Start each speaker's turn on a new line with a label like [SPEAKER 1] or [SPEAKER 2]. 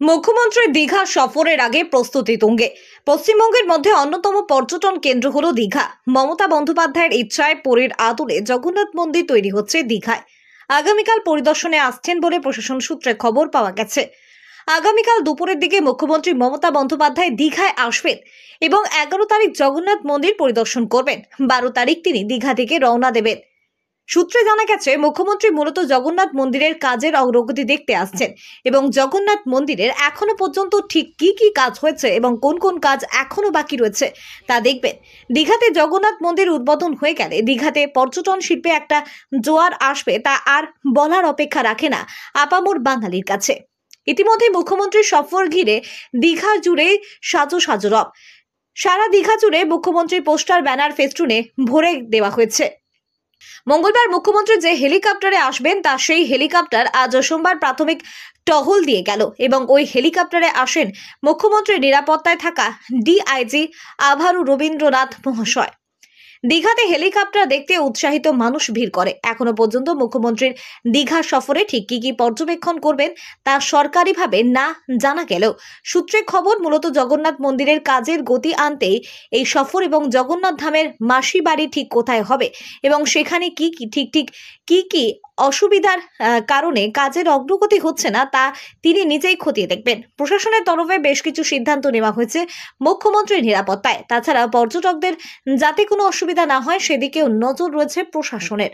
[SPEAKER 1] মুখ্যমন্ত্রী দীঘা সফরের আগে প্রস্তুতি তুঙ্গে। পশ্চিমবঙ্গের মধ্যে অন্যতম পর্যটন কেন্দ্র হলো দীঘা। মমতা বন্দ্যোপাধ্যায়ের ইচ্ছায় পরের আদলে জগন্নাথ মন্দির তৈরি হচ্ছে দীঘায়। আগামীকাল পরিদর্শনে আসছেন বলে প্রশাসন সূত্রে খবর পাওয়া গেছে। আগামীকাল দুপুরের দিকে মুখ্যমন্ত্রী মমতা বন্দ্যোপাধ্যায় দীঘায় আসবেন এবং 11 তারিখ জগন্নাথ মন্দির পরিদর্শন করবেন। 12 তারিখ তিনি দীঘা থেকে রওনা দেবেন। সূত্রে জানা গেছে, মুখ্যমন্ত্রী মূলত জগন্নাথ মন্দিরের কাজের অগ্রগতি দেখতে আসছেন এবং জগন্নাথ মন্দিরের এখনো পর্যন্ত ঠিক কি কি কাজ হয়েছে এবং কোন কোন কাজ এখনো বাকি রয়েছে তা দেখবেন। দীঘাতে জগন্নাথ মন্দির উদ্বোধন হয়ে গেলে দীঘাতে পর্যটন শিল্পে একটা জোয়ার আসবে, তা আর বলার অপেক্ষা রাখে না আপামর বাঙালির কাছে। ইতিমধ্যে মুখ্যমন্ত্রীর সফর ঘিরে দীঘা জুড়ে সাজো রব। সারা দীঘা জুড়ে মুখ্যমন্ত্রীর পোস্টার, ব্যানার, ফেস্টুনে ভরে দেওয়া হয়েছে। মঙ্গলবার মুখ্যমন্ত্রী যে হেলিকপ্টারে আসবেন তা সেই হেলিকপ্টার আজ সোমবার প্রাথমিক টহল দিয়ে গেল এবং ওই হেলিকপ্টারে আসেন মুখ্যমন্ত্রীর নিরাপত্তায় থাকা ডিআইজি আভারু রবীন্দ্রনাথ মহাশয়। দীঘাতে হেলিকপ্টার দেখতে উৎসাহিত মানুষ ভিড় করে। এখনো পর্যন্ত মুখ্যমন্ত্রীর দীঘা সফরে ঠিক কি কি পর্যবেক্ষণ করবেন তা সরকারিভাবে না জানা গেলেও সূত্রে খবর, মূলত জগন্নাথ মন্দিরের কাজের গতি আনতেই এই সফর এবং জগন্নাথ ধামের মাসি বাড়ি ঠিক কোথায় হবে এবং সেখানে কি কি অসুবিধার কারণে কাজের অগ্রগতি হচ্ছে না তা তিনি নিজেই খতিয়ে দেখবেন। প্রশাসনের তরফে বেশ কিছু সিদ্ধান্ত নেওয়া হয়েছে মুখ্যমন্ত্রীর নিরাপত্তায়। তাছাড়া পর্যটকদের যাতে কোনো অসুবিধা না হয় সেদিকেও নজর রয়েছে প্রশাসনের।